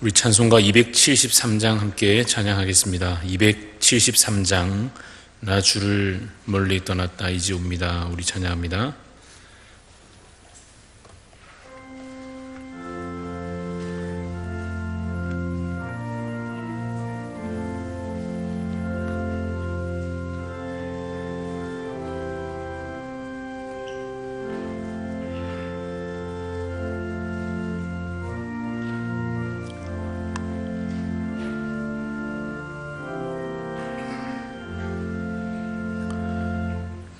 우리 찬송가 273장 함께 찬양하겠습니다. 273장 나 주를 멀리 떠났다 이제 옵니다. 우리 찬양합니다.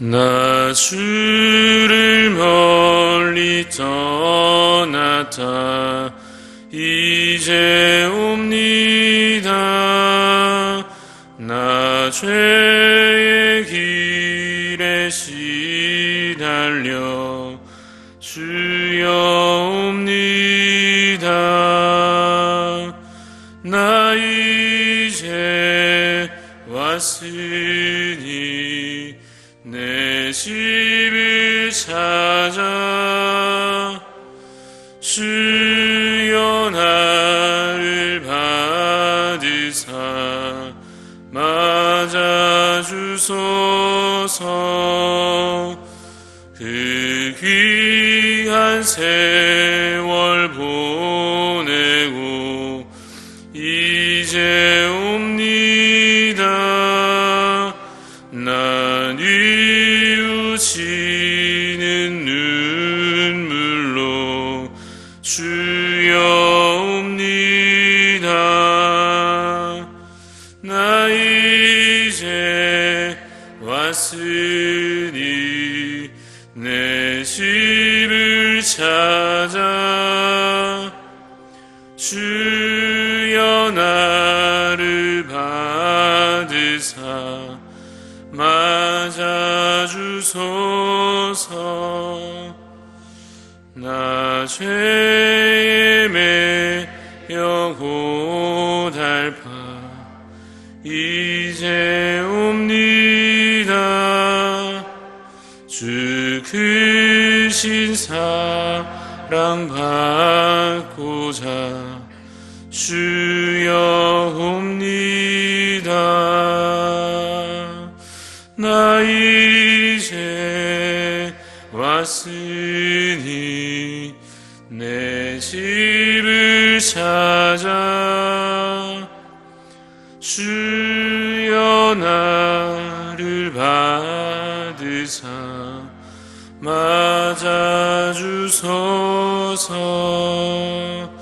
나 주를 멀리 떠났다 이제 옵니다. 나 죄의 길에 시달려 주여 옵니다. 나 이제 왔으니 내 집을 찾아 주여 나를 받으사 맞아주소서. 그 귀한 세월 보내고 이제 옵니다. 나 뉘우치는 눈물로 주여 옵니다. 나 이제 왔으니 내 집을 찾아 주여 나를 받으사 맞아주소서. 나 죄에 매여 고달파 이제 옵니다. 주 크신 사랑 받고자 주여 옵니다. 나 이제 왔으니 내 집을 찾아 주여 나를 받으사 맞아주소서.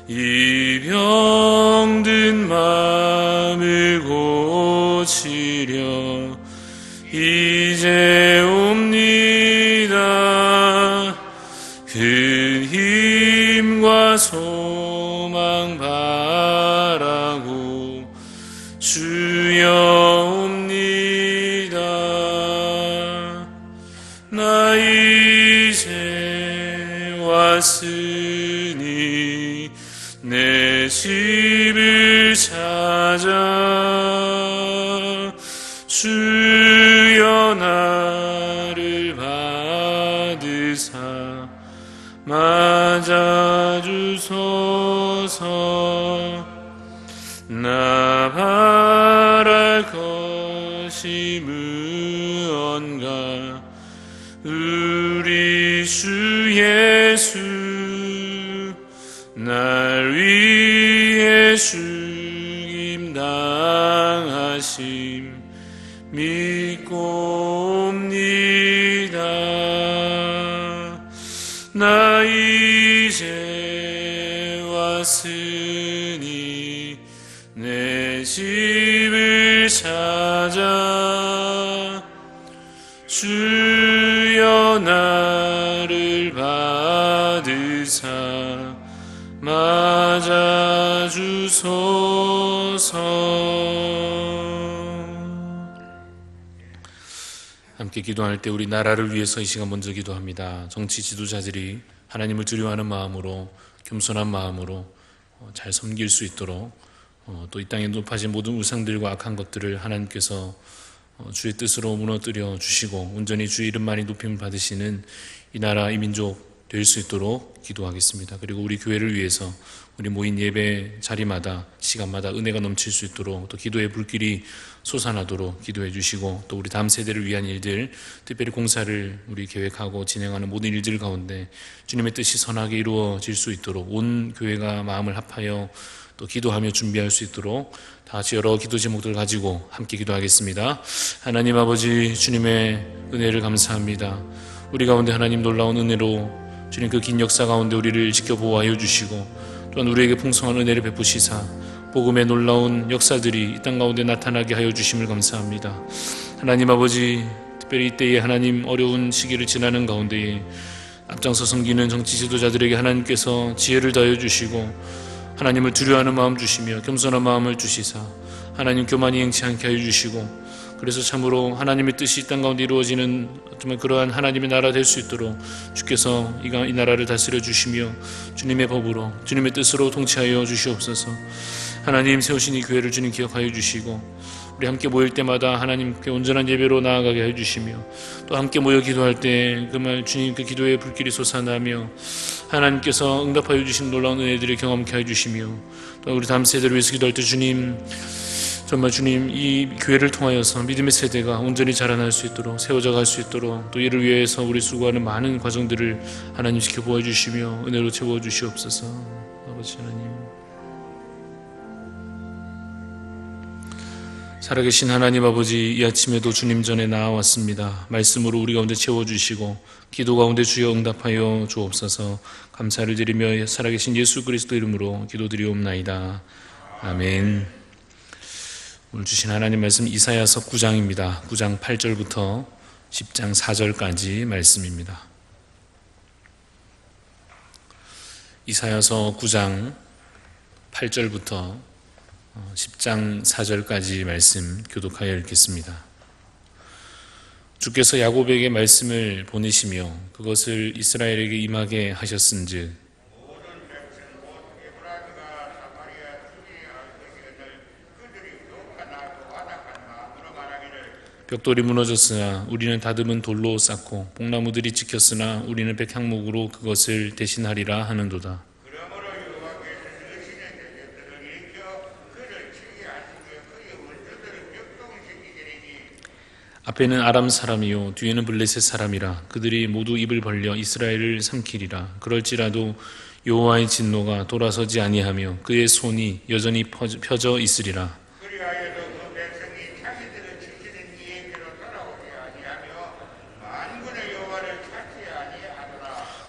이 병든 마음을 고치려 이제 옵니다. 큰 힘과 소망 바라고 주여 옵니다. 나 이제 왔으니 내 집을 찾아 주여 나를 받으사 맞아주소서. 나 바랄 것이 무언가 우리 주 예수 날 위해 죽임 당하심 믿고 옵니다. 나 이제 왔으니 내 집을 찾아 주여 나를 받으사 맞아주소서. 함께 기도할 때 우리 나라를 위해서 이 시간 먼저 기도합니다. 정치 지도자들이 하나님을 두려워하는 마음으로 겸손한 마음으로 잘 섬길 수 있도록 또 이 땅에 높아진 모든 우상들과 악한 것들을 하나님께서 주의 뜻으로 무너뜨려 주시고 온전히 주의 이름만이 높임을 받으시는 이 나라 이 민족 될 수 있도록 기도하겠습니다. 그리고 우리 교회를 위해서 우리 모인 예배 자리마다 시간마다 은혜가 넘칠 수 있도록 또 기도의 불길이 솟아나도록 기도해 주시고 또 우리 다음 세대를 위한 일들 특별히 공사를 우리 계획하고 진행하는 모든 일들 가운데 주님의 뜻이 선하게 이루어질 수 있도록 온 교회가 마음을 합하여 또 기도하며 준비할 수 있도록 다 같이 여러 기도 제목들을 가지고 함께 기도하겠습니다. 하나님 아버지 주님의 은혜를 감사합니다. 우리 가운데 하나님 놀라운 은혜로 주님 그 긴 역사 가운데 우리를 지켜보호하여 주시고 또한 우리에게 풍성한 은혜를 베푸시사 복음의 놀라운 역사들이 이 땅 가운데 나타나게 하여 주심을 감사합니다. 하나님 아버지 특별히 이때에 하나님 어려운 시기를 지나는 가운데에 앞장서 섬기는 정치 지도자들에게 하나님께서 지혜를 더하여 주시고 하나님을 두려워하는 마음 주시며 겸손한 마음을 주시사 하나님 교만이 행치 않게 하여 주시고 그래서 참으로 하나님의 뜻이 이 땅 가운데 이루어지는 정말 그러한 하나님의 나라 될 수 있도록 주께서 이 나라를 다스려 주시며 주님의 법으로 주님의 뜻으로 통치하여 주시옵소서. 하나님 세우신 이 교회를 주님 기억하여 주시고 우리 함께 모일 때마다 하나님께 온전한 예배로 나아가게 해 주시며 또 함께 모여 기도할 때 그 말 주님 그 기도의 불길이 솟아나며 하나님께서 응답하여 주신 놀라운 은혜들을 경험케 해 주시며 또 우리 다음 세대를 위해서 기도할 때 주님 정말 주님 이 교회를 통하여서 믿음의 세대가 온전히 자라날 수 있도록 세워져 갈 수 있도록 또 이를 위해서 우리 수고하는 많은 과정들을 하나님 지켜보아 주시며 은혜로 채워 주시옵소서. 아버지 하나님 살아계신 하나님 아버지 이 아침에도 주님 전에 나아왔습니다. 말씀으로 우리 가운데 채워주시고 기도 가운데 주여 응답하여 주옵소서. 감사를 드리며 살아계신 예수 그리스도 이름으로 기도드리옵나이다. 아멘. 오늘 주신 하나님 말씀 이사야서 9장입니다. 9장 8절부터 10장 4절까지 말씀입니다. 이사야서 9장 8절부터 10장 4절까지 말씀 교독하여 읽겠습니다. 주께서 야곱에게 말씀을 보내시며 그것을 이스라엘에게 임하게 하셨은즉 벽돌이 무너졌으나 우리는 다듬은 돌로 쌓고 뽕나무들이 찍혔으나 우리는 백향목으로 그것을 대신하리라 하는도다. 앞에는 아람 사람이요 뒤에는 블레셋 사람이라 그들이 모두 입을 벌려 이스라엘을 삼키리라. 그럴지라도 여호와의 진노가 돌아서지 아니하며 그의 손이 여전히 펴져 있으리라.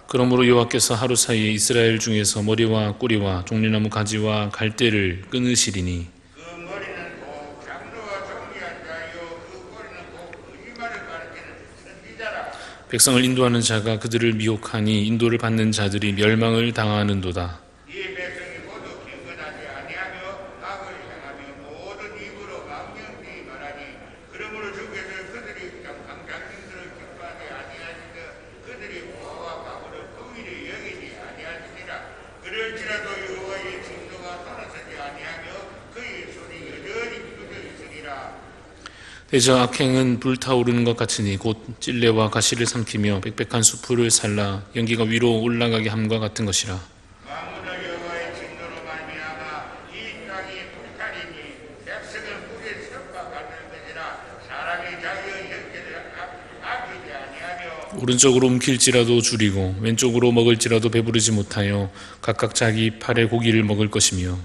그러므로 여호와께서 하루 사이에 이스라엘 중에서 머리와 꼬리와 종려나무 가지와 갈대를 끊으시리니 백성을 인도하는 자가 그들을 미혹하니 인도를 받는 자들이 멸망을 당하는도다. 대저 악행은 불타오르는 것 같으니 곧 찔레와 가시를 삼키며 빽빽한 수풀을 살라 연기가 위로 올라가게 함과 같은 것이라. 오른쪽으로 움킬지라도 줄이고 왼쪽으로 먹을지라도 배부르지 못하여 각각 자기 팔의 고기를 먹을 것이며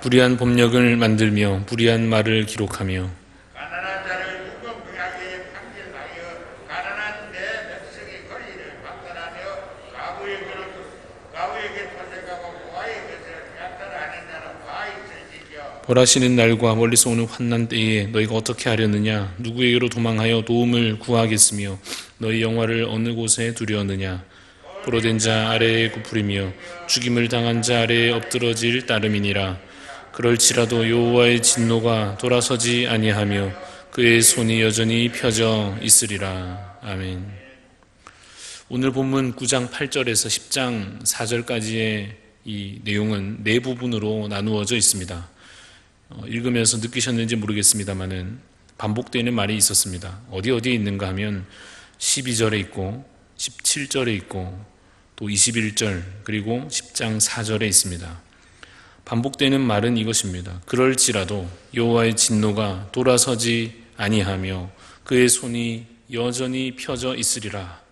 불의한 법령을 만들며 불의한 말을 기록하며 벌하시는 날과 멀리서 오는 환난 때에 너희가 어떻게 하려느냐? 누구에게로 도망하여 도움을 구하겠으며 너희 영화를 어느 곳에 두려느냐? 포로된 자 아래에 굽으리며 죽임을 당한 자 아래에 엎드러질 따름이니라. 그럴지라도 여호와의 진노가 돌아서지 아니하며 그의 손이 여전히 펴져 있으리라. 아멘. 오늘 본문 9장 8절에서 10장 4절까지의 이 내용은 네 부분으로 나누어져 있습니다. 읽으면서 느끼셨는지 모르겠습니다만은 반복되는 말이 있었습니다. 어디에 있는가 하면 12절에 있고 17절에 있고 또 21절 그리고 10장 4절에 있습니다. 반복되는 말은 이것입니다. 그럴지라도 여호와의 진노가 돌아서지 아니하며 그의 손이 여전히 펴져 있으리라.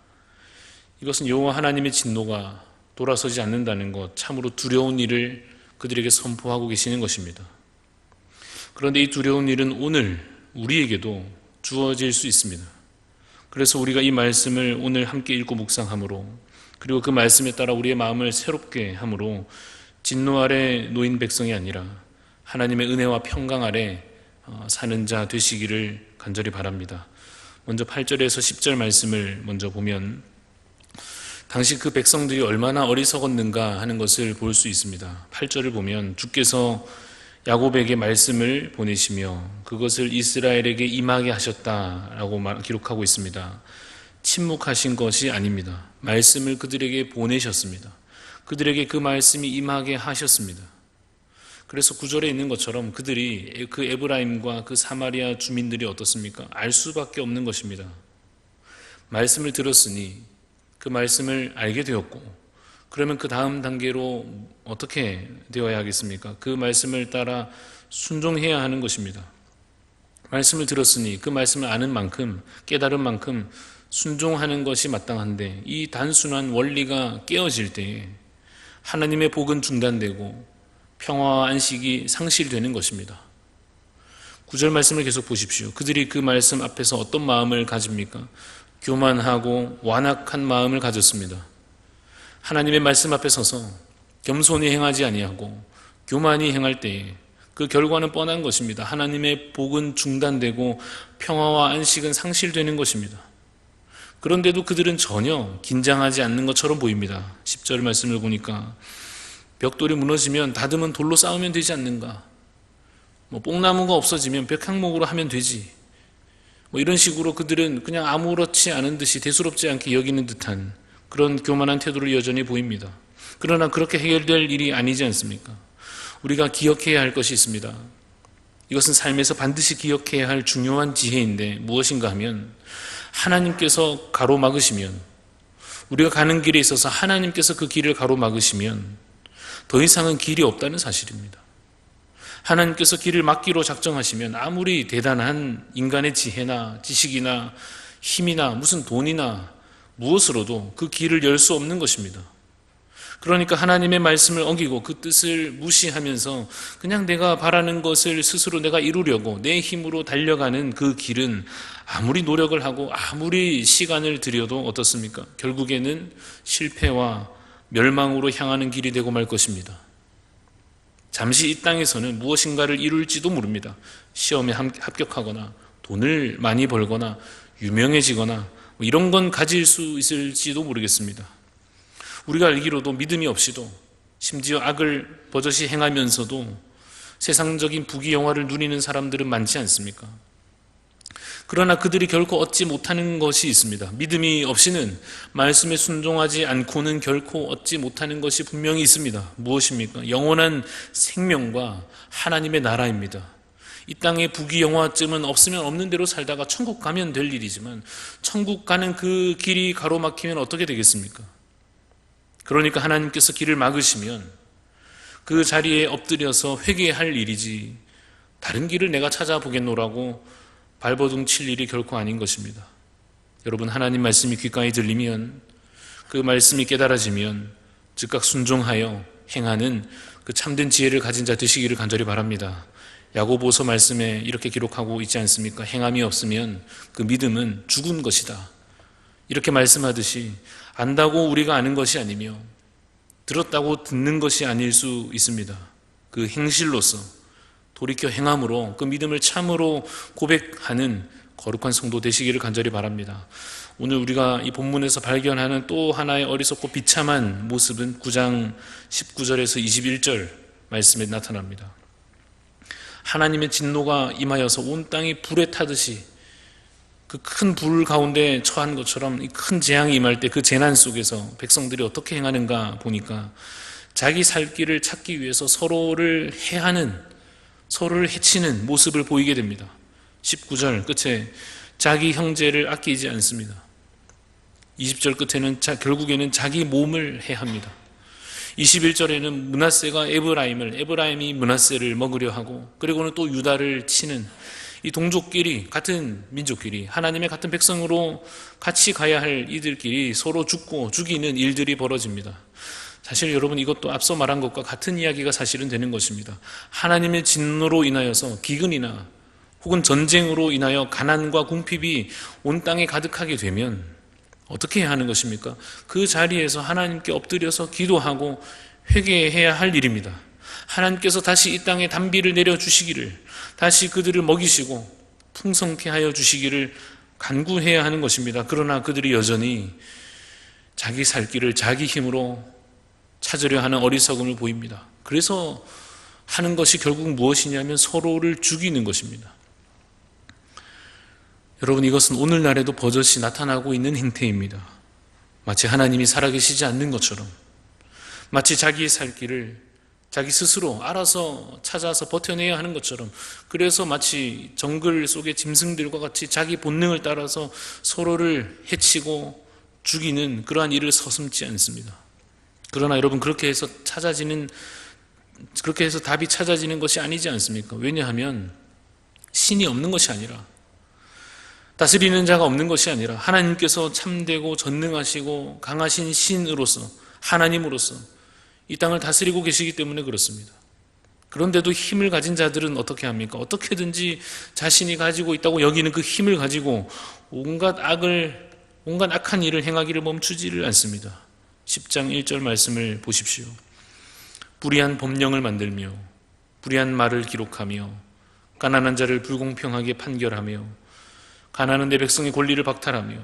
이것은 여호와 하나님의 진노가 돌아서지 않는다는 것, 참으로 두려운 일을 그들에게 선포하고 계시는 것입니다. 그런데 이 두려운 일은 오늘 우리에게도 주어질 수 있습니다. 그래서 우리가 이 말씀을 오늘 함께 읽고 묵상함으로, 그리고 그 말씀에 따라 우리의 마음을 새롭게 함으로 진노 아래 놓인 백성이 아니라 하나님의 은혜와 평강 아래 사는 자 되시기를 간절히 바랍니다. 먼저 8절에서 10절 말씀을 먼저 보면 당시 그 백성들이 얼마나 어리석었는가 하는 것을 볼 수 있습니다. 8절을 보면 주께서 야곱에게 말씀을 보내시며 그것을 이스라엘에게 임하게 하셨다라고 기록하고 있습니다. 침묵하신 것이 아닙니다. 말씀을 그들에게 보내셨습니다. 그들에게 그 말씀이 임하게 하셨습니다. 그래서 9절에 있는 것처럼 그들이 그 에브라임과 그 사마리아 주민들이 어떻습니까? 알 수밖에 없는 것입니다. 말씀을 들었으니 그 말씀을 알게 되었고, 그러면 그 다음 단계로 어떻게 되어야 하겠습니까? 그 말씀을 따라 순종해야 하는 것입니다. 말씀을 들었으니 그 말씀을 아는 만큼, 깨달은 만큼 순종하는 것이 마땅한데, 이 단순한 원리가 깨어질 때에 하나님의 복은 중단되고 평화와 안식이 상실되는 것입니다. 9절 말씀을 계속 보십시오. 그들이 그 말씀 앞에서 어떤 마음을 가집니까? 교만하고 완악한 마음을 가졌습니다. 하나님의 말씀 앞에 서서 겸손히 행하지 아니하고 교만히 행할 때에 그 결과는 뻔한 것입니다. 하나님의 복은 중단되고 평화와 안식은 상실되는 것입니다. 그런데도 그들은 전혀 긴장하지 않는 것처럼 보입니다. 10절 말씀을 보니까 벽돌이 무너지면 다듬은 돌로 쌓으면 되지 않는가? 뽕나무가 없어지면 벽향목으로 하면 되지. 이런 식으로 그들은 그냥 아무렇지 않은 듯이 대수롭지 않게 여기는 듯한 그런 교만한 태도를 여전히 보입니다. 그러나 그렇게 해결될 일이 아니지 않습니까? 우리가 기억해야 할 것이 있습니다. 이것은 삶에서 반드시 기억해야 할 중요한 지혜인데 무엇인가 하면 하나님께서 가로막으시면, 우리가 가는 길에 있어서 하나님께서 그 길을 가로막으시면 더 이상은 길이 없다는 사실입니다. 하나님께서 길을 막기로 작정하시면 아무리 대단한 인간의 지혜나 지식이나 힘이나 무슨 돈이나 무엇으로도 그 길을 열 수 없는 것입니다. 그러니까 하나님의 말씀을 어기고 그 뜻을 무시하면서 그냥 내가 바라는 것을 스스로 내가 이루려고 내 힘으로 달려가는 그 길은 아무리 노력을 하고 아무리 시간을 들여도 어떻습니까? 결국에는 실패와 멸망으로 향하는 길이 되고 말 것입니다. 잠시 이 땅에서는 무엇인가를 이룰지도 모릅니다. 시험에 합격하거나 돈을 많이 벌거나 유명해지거나 이런 건 가질 수 있을지도 모르겠습니다. 우리가 알기로도 믿음이 없이도 심지어 악을 버젓이 행하면서도 세상적인 부귀영화를 누리는 사람들은 많지 않습니까? 그러나 그들이 결코 얻지 못하는 것이 있습니다. 믿음이 없이는, 말씀에 순종하지 않고는 결코 얻지 못하는 것이 분명히 있습니다. 무엇입니까? 영원한 생명과 하나님의 나라입니다. 이 땅에 부귀영화쯤은 없으면 없는 대로 살다가 천국 가면 될 일이지만 천국 가는 그 길이 가로막히면 어떻게 되겠습니까? 그러니까 하나님께서 길을 막으시면 그 자리에 엎드려서 회개할 일이지 다른 길을 내가 찾아보겠노라고 발버둥 칠 일이 결코 아닌 것입니다. 여러분, 하나님 말씀이 귓가에 들리면, 그 말씀이 깨달아지면 즉각 순종하여 행하는 그 참된 지혜를 가진 자 되시기를 간절히 바랍니다. 야고보서 말씀에 이렇게 기록하고 있지 않습니까? 행함이 없으면 그 믿음은 죽은 것이다. 이렇게 말씀하듯이 안다고 우리가 아는 것이 아니며 들었다고 듣는 것이 아닐 수 있습니다. 그 행실로서 돌이켜 행함으로 그 믿음을 참으로 고백하는 거룩한 성도 되시기를 간절히 바랍니다. 오늘 우리가 이 본문에서 발견하는 또 하나의 어리석고 비참한 모습은 9장 19절에서 21절 말씀에 나타납니다. 하나님의 진노가 임하여서 온 땅이 불에 타듯이 그 큰 불 가운데 처한 것처럼 이 큰 재앙이 임할 때 그 재난 속에서 백성들이 어떻게 행하는가 보니까 자기 살 길을 찾기 위해서 서로를 해하는, 서로를 해치는 모습을 보이게 됩니다. 19절 끝에 자기 형제를 아끼지 않습니다. 20절 끝에는 결국에는 자기 몸을 해합니다. 21절에는 므낫세가 에브라임이 므낫세를 먹으려 하고, 그리고는 또 유다를 치는, 이 동족끼리, 같은 민족끼리, 하나님의 같은 백성으로 같이 가야 할 이들끼리 서로 죽고 죽이는 일들이 벌어집니다. 사실 여러분, 이것도 앞서 말한 것과 같은 이야기가 사실은 되는 것입니다. 하나님의 진노로 인하여서 기근이나 혹은 전쟁으로 인하여 가난과 궁핍이 온 땅에 가득하게 되면 어떻게 해야 하는 것입니까? 그 자리에서 하나님께 엎드려서 기도하고 회개해야 할 일입니다. 하나님께서 다시 이 땅에 단비를 내려주시기를, 다시 그들을 먹이시고 풍성케 하여 주시기를 간구해야 하는 것입니다. 그러나 그들이 여전히 자기 살 길을 자기 힘으로 찾으려 하는 어리석음을 보입니다. 그래서 하는 것이 결국 무엇이냐면 서로를 죽이는 것입니다. 여러분, 이것은 오늘날에도 버젓이 나타나고 있는 행태입니다. 마치 하나님이 살아계시지 않는 것처럼, 마치 자기의 살 길을 자기 스스로 알아서 찾아서 버텨내야 하는 것처럼, 그래서 마치 정글 속의 짐승들과 같이 자기 본능을 따라서 서로를 해치고 죽이는 그러한 일을 서슴지 않습니다. 그러나 여러분, 그렇게 해서 답이 찾아지는 것이 아니지 않습니까? 왜냐하면 신이 없는 것이 아니라, 다스리는 자가 없는 것이 아니라 하나님께서 참되고 전능하시고 강하신 신으로서, 하나님으로서 이 땅을 다스리고 계시기 때문에 그렇습니다. 그런데도 힘을 가진 자들은 어떻게 합니까? 어떻게든지 자신이 가지고 있다고 여기는 그 힘을 가지고 온갖 악한 일을 행하기를 멈추지를 않습니다. 10장 1절 말씀을 보십시오. 불의한 법령을 만들며 불의한 말을 기록하며 가난한 자를 불공평하게 판결하며 가난한 내 백성의 권리를 박탈하며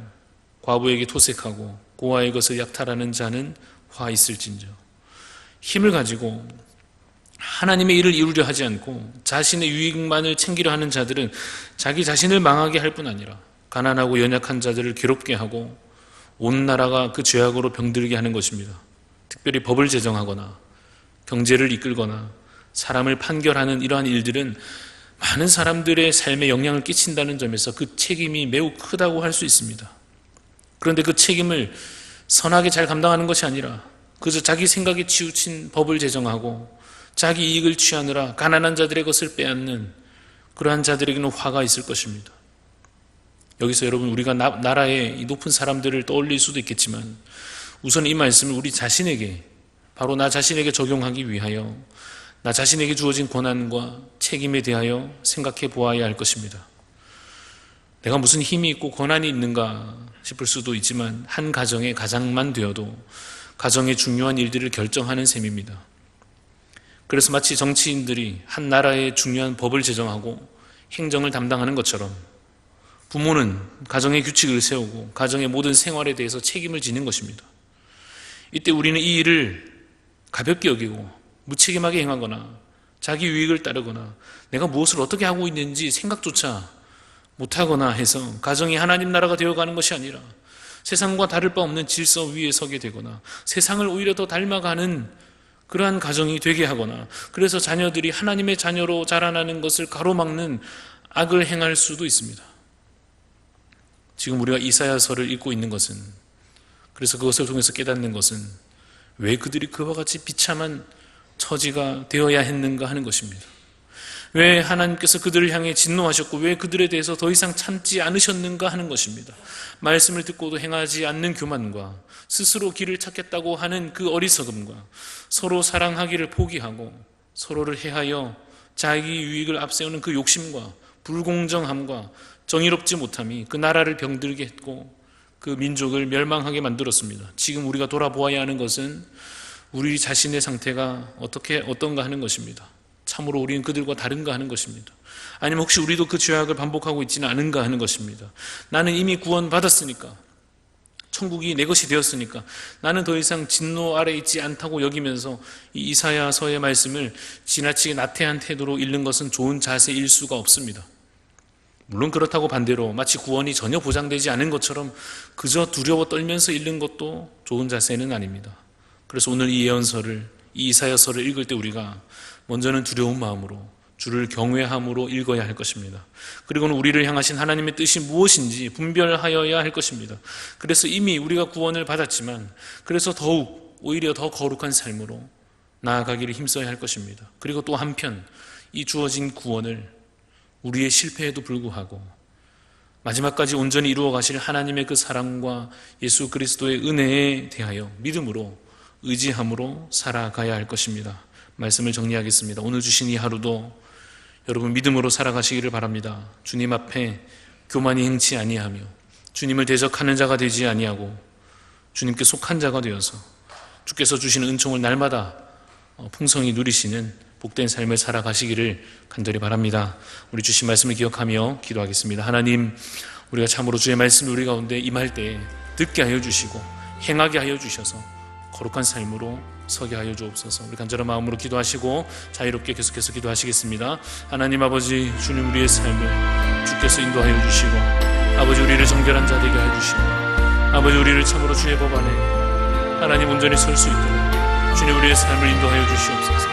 과부에게 토색하고 고아의 것을 약탈하는 자는 화 있을진저. 힘을 가지고 하나님의 일을 이루려 하지 않고 자신의 유익만을 챙기려 하는 자들은 자기 자신을 망하게 할 뿐 아니라 가난하고 연약한 자들을 괴롭게 하고 온 나라가 그 죄악으로 병들게 하는 것입니다. 특별히 법을 제정하거나 경제를 이끌거나 사람을 판결하는 이러한 일들은 많은 사람들의 삶에 영향을 끼친다는 점에서 그 책임이 매우 크다고 할 수 있습니다. 그런데 그 책임을 선하게 잘 감당하는 것이 아니라 그저 자기 생각에 치우친 법을 제정하고 자기 이익을 취하느라 가난한 자들의 것을 빼앗는 그러한 자들에게는 화가 있을 것입니다. 여기서 여러분, 우리가 나라의 이 높은 사람들을 떠올릴 수도 있겠지만 우선 이 말씀을 우리 자신에게, 바로 나 자신에게 적용하기 위하여 나 자신에게 주어진 권한과 책임에 대하여 생각해 보아야 할 것입니다. 내가 무슨 힘이 있고 권한이 있는가 싶을 수도 있지만 한 가정의 가장만 되어도 가정의 중요한 일들을 결정하는 셈입니다. 그래서 마치 정치인들이 한 나라의 중요한 법을 제정하고 행정을 담당하는 것처럼 부모는 가정의 규칙을 세우고 가정의 모든 생활에 대해서 책임을 지는 것입니다. 이때 우리는 이 일을 가볍게 여기고 무책임하게 행하거나 자기 유익을 따르거나 내가 무엇을 어떻게 하고 있는지 생각조차 못하거나 해서 가정이 하나님 나라가 되어가는 것이 아니라 세상과 다를 바 없는 질서 위에 서게 되거나 세상을 오히려 더 닮아가는 그러한 가정이 되게 하거나, 그래서 자녀들이 하나님의 자녀로 자라나는 것을 가로막는 악을 행할 수도 있습니다. 지금 우리가 이사야서를 읽고 있는 것은, 그래서 그것을 통해서 깨닫는 것은 왜 그들이 그와 같이 비참한 처지가 되어야 했는가 하는 것입니다. 왜 하나님께서 그들을 향해 진노하셨고 왜 그들에 대해서 더 이상 참지 않으셨는가 하는 것입니다. 말씀을 듣고도 행하지 않는 교만과 스스로 길을 찾겠다고 하는 그 어리석음과 서로 사랑하기를 포기하고 서로를 해하여 자기 유익을 앞세우는 그 욕심과 불공정함과 정의롭지 못함이 그 나라를 병들게 했고 그 민족을 멸망하게 만들었습니다. 지금 우리가 돌아보아야 하는 것은 우리 자신의 상태가 어떤가 하는 것입니다. 참으로 우리는 그들과 다른가 하는 것입니다. 아니면 혹시 우리도 그 죄악을 반복하고 있지는 않은가 하는 것입니다. 나는 이미 구원받았으니까, 천국이 내 것이 되었으니까 나는 더 이상 진노 아래 있지 않다고 여기면서 이 이사야서의 말씀을 지나치게 나태한 태도로 읽는 것은 좋은 자세일 수가 없습니다. 물론 그렇다고 반대로 마치 구원이 전혀 보장되지 않은 것처럼 그저 두려워 떨면서 읽는 것도 좋은 자세는 아닙니다. 그래서 오늘 이 예언서를 이 이사야서를 읽을 때 우리가 먼저는 두려운 마음으로 주를 경외함으로 읽어야 할 것입니다. 그리고는 우리를 향하신 하나님의 뜻이 무엇인지 분별하여야 할 것입니다. 그래서 이미 우리가 구원을 받았지만 그래서 더욱 오히려 더 거룩한 삶으로 나아가기를 힘써야 할 것입니다. 그리고 또 한편 이 주어진 구원을 우리의 실패에도 불구하고 마지막까지 온전히 이루어 가실 하나님의 그 사랑과 예수 그리스도의 은혜에 대하여 믿음으로 의지함으로 살아가야 할 것입니다. 말씀을 정리하겠습니다. 오늘 주신 이 하루도 여러분 믿음으로 살아가시기를 바랍니다. 주님 앞에 교만이 행치 아니하며 주님을 대적하는 자가 되지 아니하고 주님께 속한 자가 되어서 주께서 주시는 은총을 날마다 풍성히 누리시는 복된 삶을 살아가시기를 간절히 바랍니다. 우리 주신 말씀을 기억하며 기도하겠습니다. 하나님, 우리가 참으로 주의 말씀을 우리 가운데 임할 때 듣게 하여 주시고 행하게 하여 주셔서 거룩한 삶으로 서게 하여 주옵소서. 우리 간절한 마음으로 기도하시고 자유롭게 계속해서 기도하시겠습니다. 하나님 아버지, 주님 우리의 삶을 주께서 인도하여 주시고 아버지 우리를 정결한 자 되게 하여 주시고 아버지 우리를 참으로 주의 법 안에 하나님 온전히 설 수 있도록 주님 우리의 삶을 인도하여 주시옵소서.